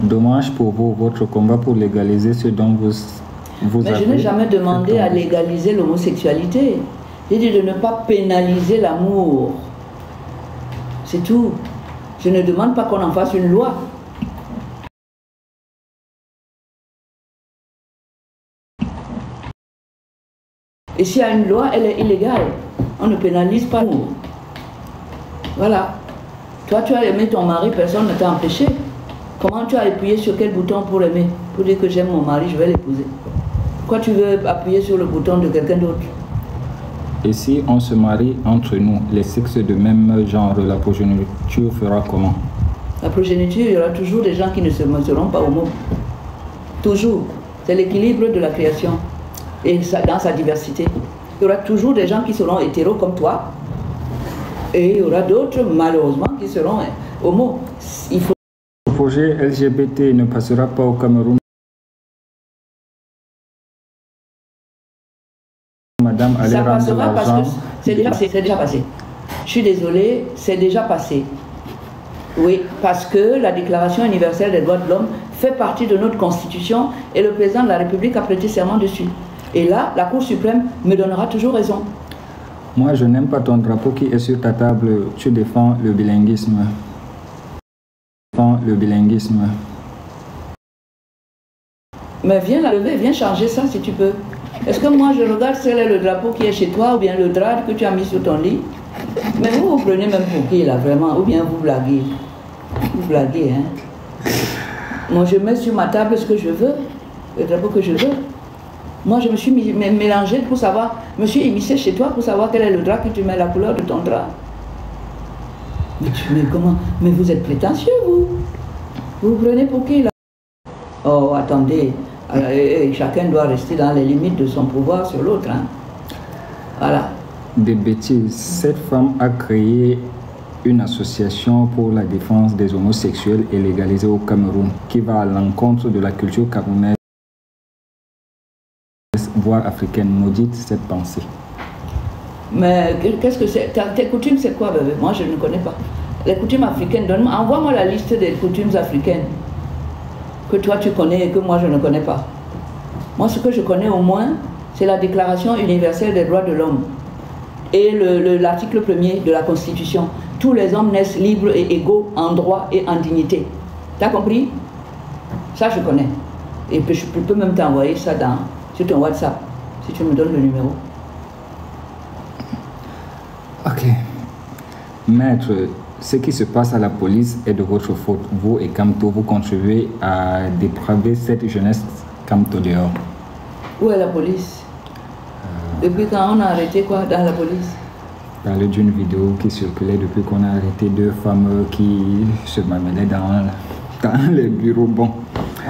Dommage pour vous, votre combat pour légaliser ce dont vous Mais je n'ai jamais demandé à légaliser l'homosexualité. J'ai dit de ne pas pénaliser l'amour. C'est tout. Je ne demande pas qu'on en fasse une loi. Et s'il y a une loi, elle est illégale. On ne pénalise pas l'amour. Voilà. Toi, tu as aimé ton mari, personne ne t'a empêché. Comment tu as appuyé sur quel bouton pour aimer? Pour dire que j'aime mon mari, je vais l'épouser. Pourquoi tu veux appuyer sur le bouton de quelqu'un d'autre? Et si on se marie entre nous, les sexes de même genre, la progéniture fera comment? La progéniture, il y aura toujours des gens qui ne seront pas homo. Toujours. C'est l'équilibre de la création. Et ça, dans sa diversité. Il y aura toujours des gens qui seront hétéros comme toi. Et il y aura d'autres, malheureusement, qui seront homo. Il faut... Le projet LGBT ne passera pas au Cameroun. Madame, allez ça rendre passera parce l'argent. que c'est déjà passé. Je suis désolée, c'est déjà passé. Oui, parce que la Déclaration universelle des droits de l'homme fait partie de notre Constitution et le président de la République a prêté serment dessus. Et là, la Cour suprême me donnera toujours raison. Moi, je n'aime pas ton drapeau qui est sur ta table. Tu défends le bilinguisme. Le bilinguisme. Mais viens la lever, viens changer ça si tu peux. Est-ce que moi je regarde quel est le drapeau qui est chez toi ou bien le drap que tu as mis sur ton lit? Mais vous prenez même pour qui là vraiment? Ou bien vous blaguez? Vous blaguez, hein? Moi je mets sur ma table ce que je veux, le drapeau que je veux. Moi je me suis mélangée pour savoir, je me suis immiscée chez toi pour savoir quel est le drap que tu mets, la couleur de ton drap. Mais comment? Mais vous êtes prétentieux vous? Vous prenez pour qui là? Oh attendez. Chacun doit rester dans les limites de son pouvoir sur l'autre. Hein. Voilà. Des bêtises. Cette femme a créé une association pour la défense des homosexuels et légalisée au Cameroun, qui va à l'encontre de la culture camerounaise, voire africaine. Maudite cette pensée. Mais qu'est-ce que c'est? Tes coutumes, c'est quoi, bébé? Moi, je ne connais pas. Les coutumes africaines, envoie-moi la liste des coutumes africaines que toi tu connais et que moi je ne connais pas. Moi ce que je connais au moins, c'est la Déclaration universelle des droits de l'homme et l'article 1er de la Constitution. Tous les hommes naissent libres et égaux en droit et en dignité. T'as compris? Ça je connais. Et puis je peux même t'envoyer ça sur ton WhatsApp, si tu me donnes le numéro. Ok. Maître, ce qui se passe à la police est de votre faute. Vous et Kamto, vous contribuez à dépraver cette jeunesse Kamto dehors. Où est la police? Depuis quand on a arrêté quoi dans la police? Parler d'une vidéo qui circulait depuis qu'on a arrêté deux femmes qui se m'amenaient dans les bureaux. Bon,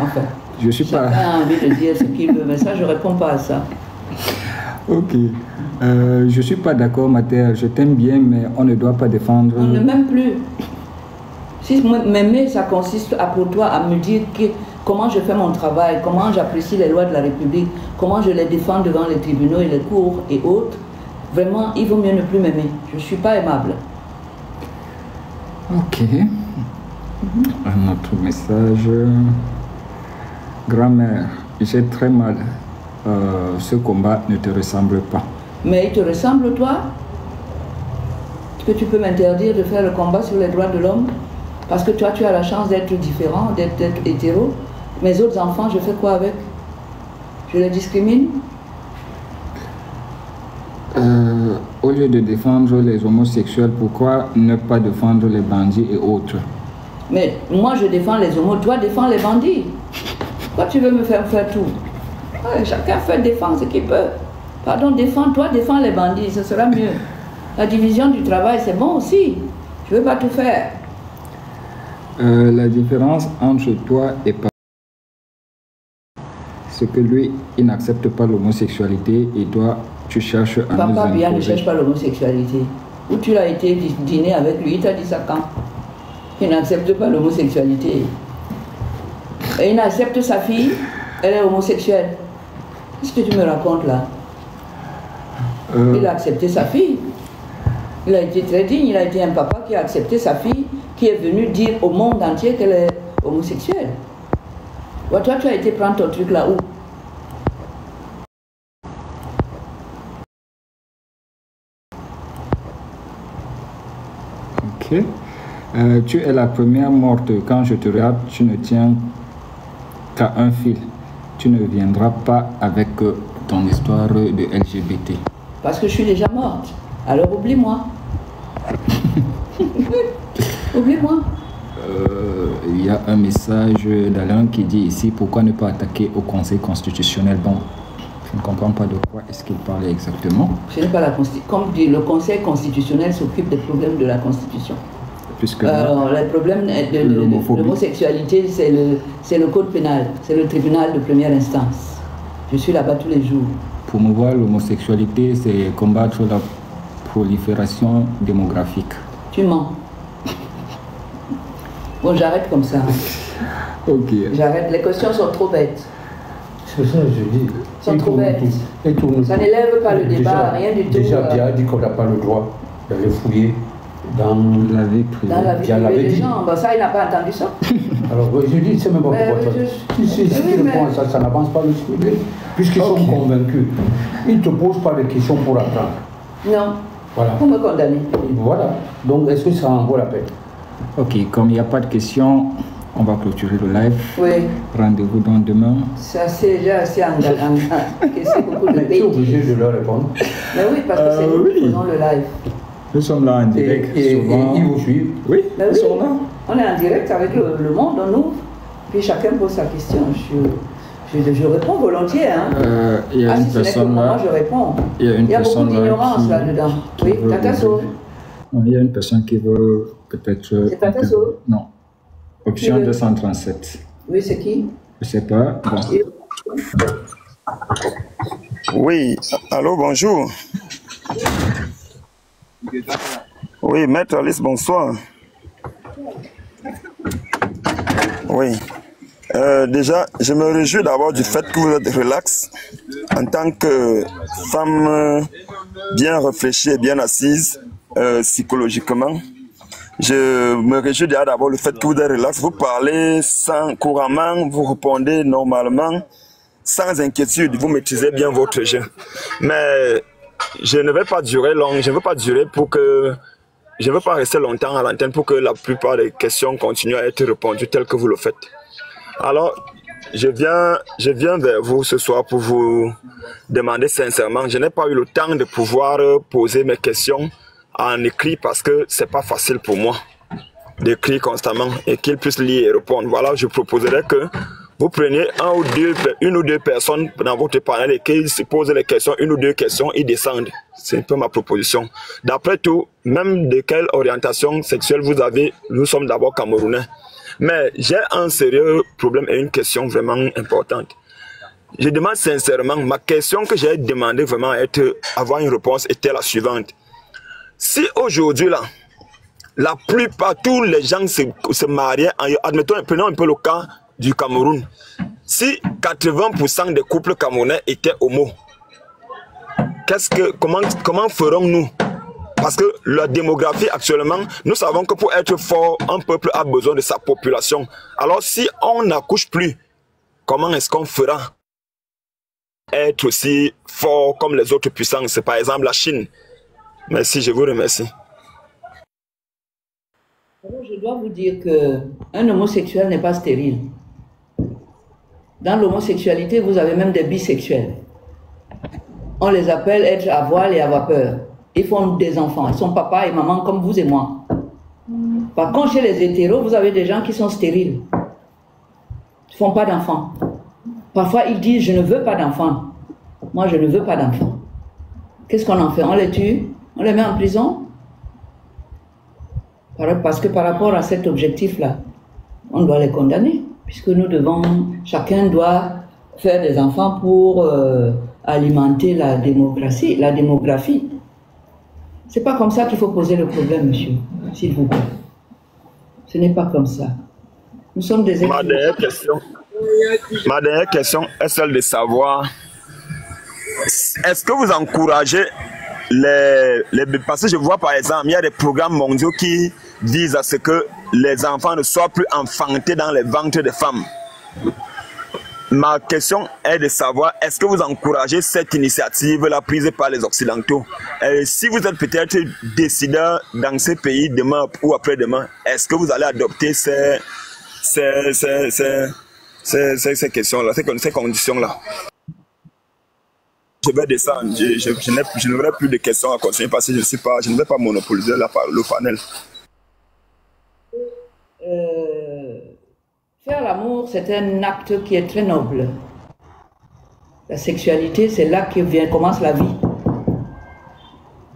enfin, je suis pas... Chacun a envie de dire ce qu'il veut, mais ça je réponds pas à ça. Ok. Je suis pas d'accord, Mater. Je t'aime bien, mais on ne doit pas défendre... On ne m'aime plus. Si m'aimer, ça consiste pour toi à me dire comment je fais mon travail, comment j'apprécie les lois de la République, comment je les défends devant les tribunaux et les cours et autres. Vraiment, il vaut mieux ne plus m'aimer. Je ne suis pas aimable. Ok. Un autre message. Grand-mère, j'ai très mal. Ce combat ne te ressemble pas. Mais il te ressemble, toi? Est-ce que tu peux m'interdire de faire le combat sur les droits de l'homme? Parce que toi, tu as la chance d'être différent, d'être hétéro. Mes autres enfants, je fais quoi avec? Je les discrimine? Au lieu de défendre les homosexuels, pourquoi ne pas défendre les bandits et autres? Mais moi, je défends les homos, toi, défends les bandits. Pourquoi tu veux me faire tout? Ouais, chacun fait défendre ce qu'il peut. Pardon, défends-toi, défends les bandits, ce sera mieux. La division du travail, c'est bon aussi. Je ne veux pas tout faire. La différence entre toi et papa, c'est que lui, il n'accepte pas l'homosexualité et toi, tu cherches à nous imposer. Papa bien ne cherche pas l'homosexualité. Où tu l'as été dîner avec lui, il t'a dit ça quand? Il n'accepte pas l'homosexualité. Et il accepte sa fille, elle est homosexuelle. Qu'est-ce que tu me racontes là? Il a accepté sa fille. Il a été très digne, il a été un papa qui a accepté sa fille, qui est venue dire au monde entier qu'elle est homosexuelle. Ouais, toi, tu as été prendre ton truc là où? Ok. Tu es la première morte. Quand je te regarde, tu ne tiens qu'à un fil. Tu ne viendras pas avec ton histoire de LGBT. Parce que je suis déjà morte. Alors oublie-moi. Oublie-moi. Il y a un message d'Alain qui dit ici, pourquoi ne pas attaquer au Conseil constitutionnel? Bon, je ne comprends pas de quoi est-ce qu'il parlait exactement. Ce n'est pas la Constitution. Comme dit, le Conseil constitutionnel s'occupe des problèmes de la Constitution. Puisque les problèmes de l'homosexualité, c'est le code pénal, c'est le tribunal de première instance. Je suis là-bas tous les jours. Promouvoir l'homosexualité, c'est combattre la prolifération démographique. Tu mens. Bon, j'arrête comme ça. Ok. J'arrête, les questions sont trop bêtes. C'est ça, je dis. Sont trop bêtes. Ça n'élève pas le débat, rien du tout. Déjà, Bia a dit qu'on n'a pas le droit d'aller fouiller dans la vie privée. Dans la vie privée des gens. Bon, ça, il n'a pas entendu ça. Alors, je dis, c'est même pas pourquoi toi. Si tu réponds à ça, ça n'avance pas le sujet. Puisqu'ils sont convaincus. Ils ne te posent pas de questions pour apprendre. Non. Voilà. Pour me condamner. Voilà. Donc, est-ce que ça en vaut la peine? Ok, comme il n'y a pas de questions, on va clôturer le live. Oui. Rendez-vous donc demain. C'est déjà assez engageant. Tu es obligé de leur répondre. Mais oui, parce que c'est nous qui faisons le live. Nous sommes là en direct. Et ils vous suivent. Oui, oui, ils sont là. On est en direct avec le monde, on ouvre. Puis chacun pose sa question. Je réponds volontiers. Hein. Il y a une si personne là. Moi, je réponds. Il y a beaucoup d'ignorance là-dedans. Oui, Takasso. Il y a une personne qui veut peut-être. C'est Takasso? Non. Option 237. Oui, c'est qui? Je ne sais pas. Bon. Oui, allô, bonjour. Oui, Maître Alice, bonsoir. Oui. Déjà, je me réjouis d'abord du fait que vous êtes relax en tant que femme bien réfléchie et bien assise psychologiquement. Je me réjouis déjà d'abord le fait que vous êtes relax. Vous parlez sans couramment, vous répondez normalement, sans inquiétude. Vous maîtrisez bien votre jeu. Mais je ne vais pas durer long. Je ne veux pas durer pour que... Je ne veux pas rester longtemps à l'antenne pour que la plupart des questions continuent à être répondues telles que vous le faites. Alors, je viens vers vous ce soir pour vous demander sincèrement. Je n'ai pas eu le temps de pouvoir poser mes questions en écrit parce que c'est pas facile pour moi d'écrire constamment et qu'ils puissent lire et répondre. Voilà, je proposerais que vous preniez une ou deux personnes dans votre panel et qu'ils se posent les questions, une ou deux questions, ils descendent. C'est un peu ma proposition. D'après tout, même de quelle orientation sexuelle vous avez, nous sommes d'abord Camerounais. Mais j'ai un sérieux problème et une question vraiment importante. Je demande sincèrement, ma question que j'ai demandé vraiment avoir une réponse était la suivante. Si aujourd'hui là, la plupart, tous les gens se mariaient, admettons, prenons un peu le cas du Cameroun. Si 80% des couples camerounais étaient homo, comment ferons-nous? Parce que la démographie actuellement, nous savons que pour être fort, un peuple a besoin de sa population. Alors si on n'accouche plus, comment est-ce qu'on fera être aussi fort comme les autres puissances, par exemple la Chine? Merci, je vous remercie. Je dois vous dire qu'un homosexuel n'est pas stérile. Dans l'homosexualité, vous avez même des bisexuels. On les appelle être à voile et à vapeur. Ils font des enfants. Ils sont papa et maman comme vous et moi. Par contre, chez les hétéros, vous avez des gens qui sont stériles. Ils ne font pas d'enfants. Parfois, ils disent « je ne veux pas d'enfants ». Moi, je ne veux pas d'enfants. Qu'est-ce qu'on en fait? On les tue? On les met en prison? Parce que par rapport à cet objectif-là, on doit les condamner. Puisque nous devons, chacun doit faire des enfants pour alimenter la démographie. C'est pas comme ça qu'il faut poser le problème, monsieur, s'il vous plaît. Ce n'est pas comme ça. Nous sommes des êtres. Ma dernière question est celle de savoir, est-ce que vous encouragez parce que je vois par exemple, il y a des programmes mondiaux qui visent à ce que les enfants ne soient plus enfantés dans les ventres des femmes. ma question est de savoir, est-ce que vous encouragez cette initiative-là prise par les Occidentaux? Si vous êtes peut-être décideur dans ces pays demain ou après-demain, est-ce que vous allez adopter ces questions-là, ces conditions-là? Je vais descendre, je n'aurai plus de questions à continuer parce que je ne vais pas monopoliser le panel. Faire l'amour, c'est un acte qui est très noble. La sexualité, c'est là que commence la vie.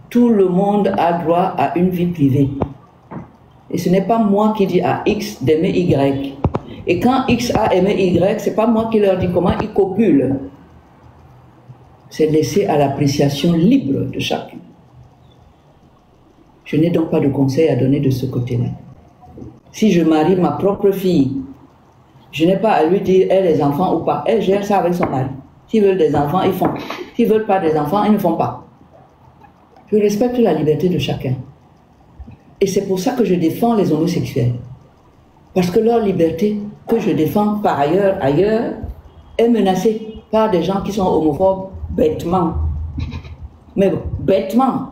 Tout le monde a droit à une vie privée. Et ce n'est pas moi qui dis à X d'aimer Y. Et quand X a aimé Y, ce n'est pas moi qui leur dis comment ils copulent. C'est laissé à l'appréciation libre de chacun. Je n'ai donc pas de conseil à donner de ce côté-là. Si je marie ma propre fille, je n'ai pas à lui dire, elle, les enfants ou pas. Elle gère ça avec son mari. S'ils veulent des enfants, ils font. S'ils ne veulent pas des enfants, ils ne font pas. Je respecte la liberté de chacun. Et c'est pour ça que je défends les homosexuels. Parce que leur liberté, que je défends par ailleurs, est menacée par des gens qui sont homophobes bêtement. Mais bêtement.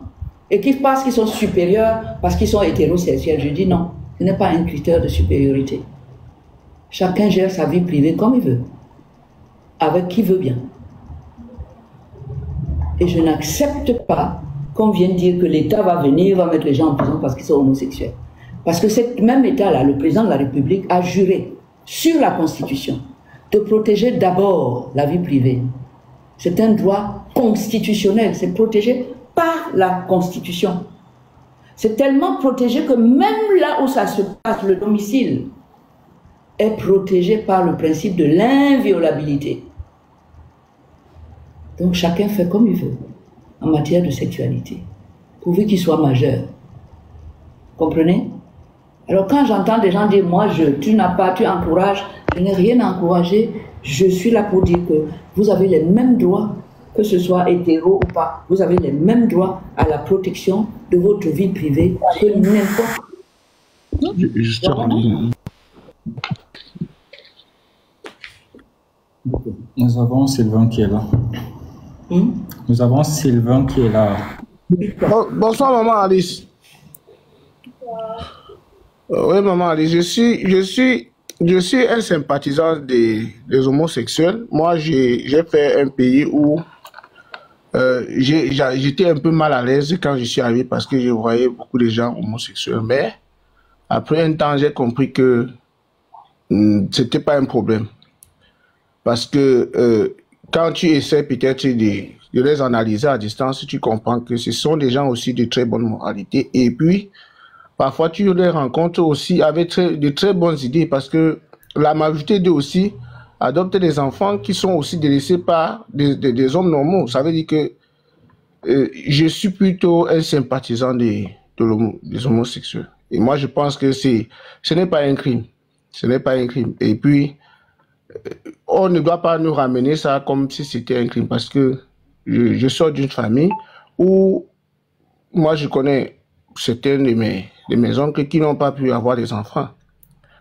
Et qui pensent qu'ils sont supérieurs parce qu'ils sont hétérosexuels. Je dis non, ce n'est pas un critère de supériorité. Chacun gère sa vie privée comme il veut, avec qui veut bien. Et je n'accepte pas qu'on vienne dire que l'État va venir, va mettre les gens en prison parce qu'ils sont homosexuels. Parce que ce même État-là, le président de la République, a juré sur la Constitution de protéger d'abord la vie privée. C'est un droit constitutionnel, c'est protégé par la Constitution. C'est tellement protégé que même là où ça se passe, le domicile est protégé par le principe de l'inviolabilité. Donc chacun fait comme il veut en matière de sexualité, pourvu qu'il soit majeur. Comprenez? Alors quand j'entends des gens dire, moi, tu n'as pas, tu encourages, je n'ai rien à encourager, je suis là pour dire que vous avez les mêmes droits, que ce soit hétéro ou pas, vous avez les mêmes droits à la protection de votre vie privée que n'importe qui. Nous avons Sylvain qui est là. Nous avons Sylvain qui est là. Bonsoir maman Alice. Oui maman Alice, je suis un sympathisant des homosexuels. Moi j'ai fait un pays où j'étais un peu mal à l'aise quand je suis arrivé parce que je voyais beaucoup de gens homosexuels. Mais après un temps j'ai compris que c'était pas un problème. Parce que quand tu essaies peut-être de les analyser à distance, tu comprends que ce sont des gens aussi de très bonne moralité. Et puis, parfois, tu les rencontres aussi avec de très bonnes idées parce que la majorité d'eux aussi adoptent des enfants qui sont aussi délaissés par des hommes normaux. Ça veut dire que je suis plutôt un sympathisant des homosexuels. Et moi, je pense que ce n'est pas un crime. Ce n'est pas un crime. Et puis, on ne doit pas nous ramener ça comme si c'était un crime parce que je sors d'une famille où moi je connais certains de mes oncles qui n'ont pas pu avoir des enfants.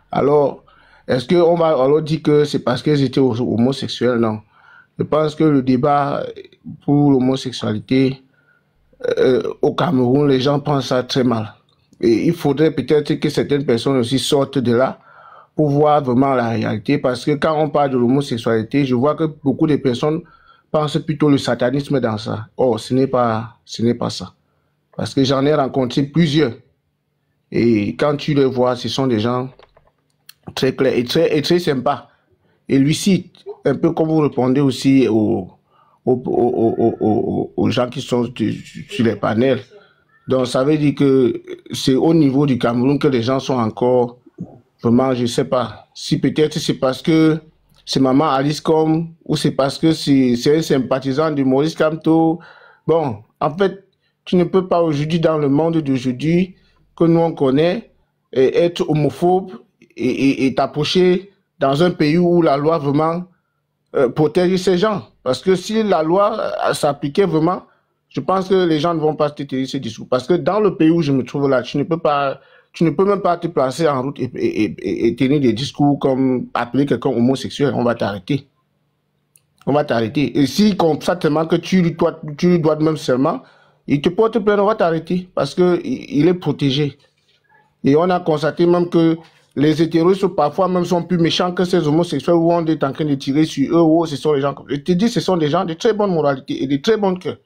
Alors, est-ce qu'on va alors dire que c'est parce qu'ils étaient homosexuels? Non. Je pense que le débat pour l'homosexualité au Cameroun, les gens pensent ça très mal. Et il faudrait peut-être que certaines personnes aussi sortent de là pour voir vraiment la réalité, parce que quand on parle de l'homosexualité, je vois que beaucoup de personnes pensent plutôt le satanisme dans ça. Or, ce n'est pas ça. Parce que j'en ai rencontré plusieurs. Et quand tu les vois, ce sont des gens très clairs et très sympas. Et lucides, un peu comme vous répondez aussi aux gens qui sont sur les panels. Donc, ça veut dire que c'est au niveau du Cameroun que les gens sont encore... Vraiment, je ne sais pas. Si peut-être c'est parce que c'est maman Alice Com ou c'est parce que c'est un sympathisant de Maurice Kamto. Bon, en fait, tu ne peux pas aujourd'hui, dans le monde d'aujourd'hui, que nous on connaît, être homophobe et t'approcher dans un pays où la loi vraiment protège ces gens. Parce que si la loi s'appliquait vraiment, je pense que les gens ne vont pas te tenir ces discours. Parce que dans le pays où je me trouve là, tu ne peux même pas te placer en route et tenir des discours comme appeler quelqu'un homosexuel, on va t'arrêter. On va t'arrêter. Et si constatement que tu lui dois même seulement, il te porte plainte, on va t'arrêter parce qu'il est protégé. Et on a constaté même que les hétéros parfois même sont plus méchants que ces homosexuels où on est en train de tirer sur eux, où ce sont les gens. Je te dis, ce sont des gens de très bonne moralité et de très bon cœur.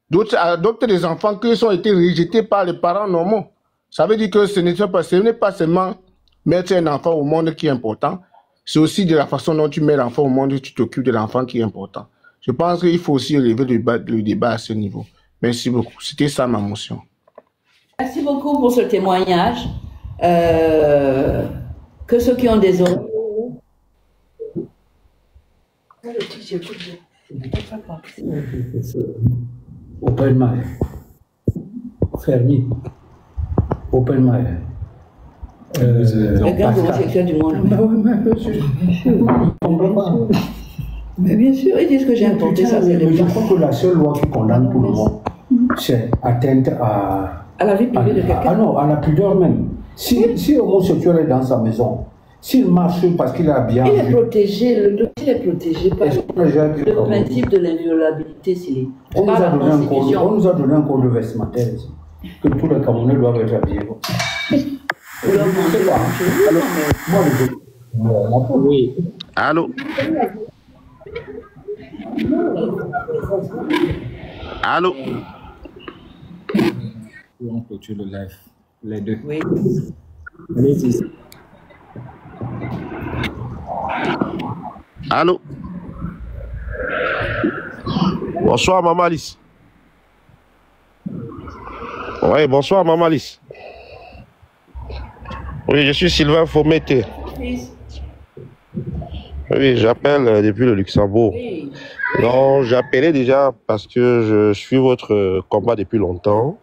D'autres adoptent des enfants qui ont été rejetés par les parents normaux. Ça veut dire que ce n'est pas seulement mettre un enfant au monde qui est important, c'est aussi de la façon dont tu mets l'enfant au monde et tu t'occupes de l'enfant qui est important. Je pense qu'il faut aussi élever le débat à ce niveau. Merci beaucoup. C'était ça ma motion. Merci beaucoup pour ce témoignage. Que ceux qui ont des oreilles. Open mind. Fermi. Open mind. Les gars homosexuels du monde. Mais bien sûr, ils disent que j'ai importé ça. Je crois que la seule loi qui condamne tout le monde, c'est atteinte à la vie privée de quelqu'un. Ah non, à la pudeur même. Si homosexuel est dans sa maison, s'il marche parce qu'il a bien. Il est protégé, le dossier est protégé par le principe de l'inviolabilité, s'il est. On nous a donné un code vestimentaire ici, que tous les Camerounais doivent être habillés. Oui. Allô? Allô? On clôture le live, les deux. Oui. Allez-y. Allô? Bonsoir, Maman Alice. Oui, bonsoir, Maman Alice. Oui, je suis Sylvain Fomete. Oui, j'appelle depuis le Luxembourg. Oui. Non, j'appelais déjà parce que je suis votre combat depuis longtemps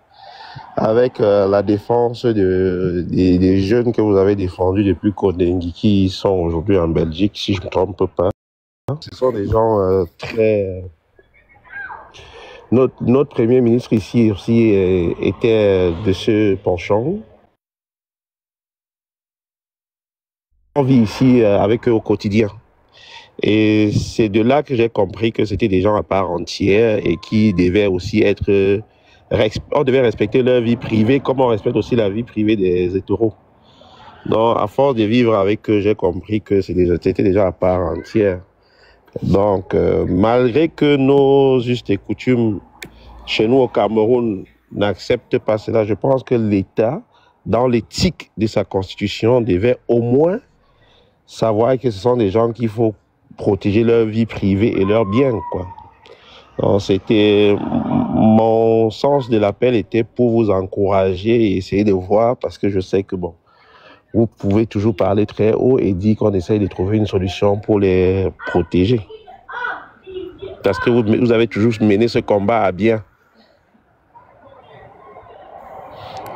avec la défense des jeunes que vous avez défendus depuis Kondengi qui sont aujourd'hui en Belgique, si je ne me trompe pas. Ce sont des gens très... Notre Premier ministre ici aussi était de ce penchant. On vit ici avec eux au quotidien. Et c'est de là que j'ai compris que c'était des gens à part entière et qui devaient aussi être... on devait respecter leur vie privée comme on respecte aussi la vie privée des hétéros. Donc, à force de vivre avec eux, j'ai compris que c'était des gens à part entière. Donc, malgré que nos us et coutumes chez nous au Cameroun n'acceptent pas cela, je pense que l'État, dans l'éthique de sa constitution, devait au moins savoir que ce sont des gens qu'il faut protéger leur vie privée et leurs biens, quoi. Donc, c'était mon sens de l'appel était pour vous encourager et essayer de voir, parce que je sais que bon, vous pouvez toujours parler très haut et dire qu'on essaye de trouver une solution pour les protéger. Parce que vous avez toujours mené ce combat à bien.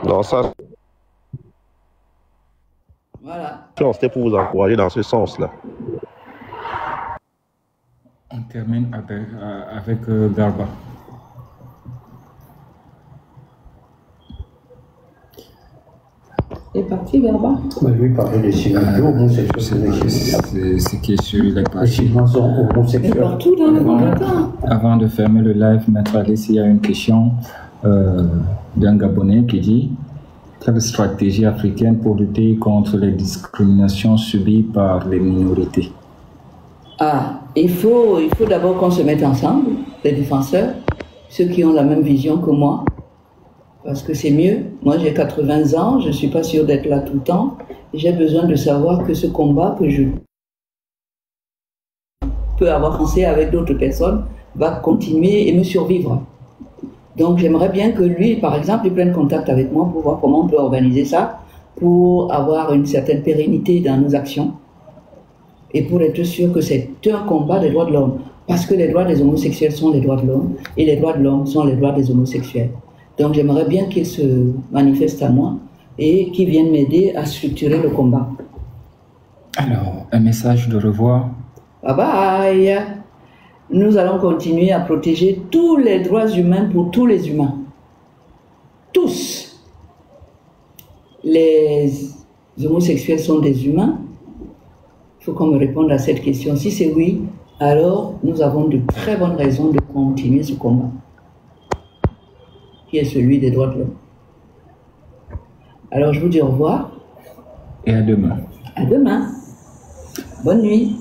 Donc ça, voilà. C'était pour vous encourager dans ce sens-là. On termine avec Garba. C'est parti, Garba. Mais lui parlait des Chinois homosexuels. C'est ce qui est sur les Les pages. Chinois sont homosexuels. Mais partout dans le monde. Avant de fermer le live, Maître Alice, il y a une question d'un Gabonais qui dit: quelle stratégie africaine pour lutter contre les discriminations subies par les minorités? Ah, il faut d'abord qu'on se mette ensemble, les défenseurs, ceux qui ont la même vision que moi, parce que c'est mieux. Moi, j'ai 80 ans, je ne suis pas sûre d'être là tout le temps. J'ai besoin de savoir que ce combat que je peux avoir lancé avec d'autres personnes va continuer et me survivre. Donc, j'aimerais bien que lui, par exemple, il prenne contact avec moi pour voir comment on peut organiser ça, pour avoir une certaine pérennité dans nos actions. Et pour être sûr que c'est un combat des droits de l'homme. Parce que les droits des homosexuels sont les droits de l'homme, et les droits de l'homme sont les droits des homosexuels. Donc j'aimerais bien qu'il se manifeste à moi, et qu'il vienne m'aider à structurer le combat. Alors, un message de revoir. Bye bye. Nous allons continuer à protéger tous les droits humains pour tous les humains. Tous. Les homosexuels sont des humains. Il faut qu'on me réponde à cette question. Si c'est oui, alors nous avons de très bonnes raisons de continuer ce combat, qui est celui des droits de l'homme. Alors je vous dis au revoir. Et à demain. À demain. Bonne nuit.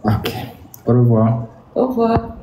Ok. Au revoir. Au revoir.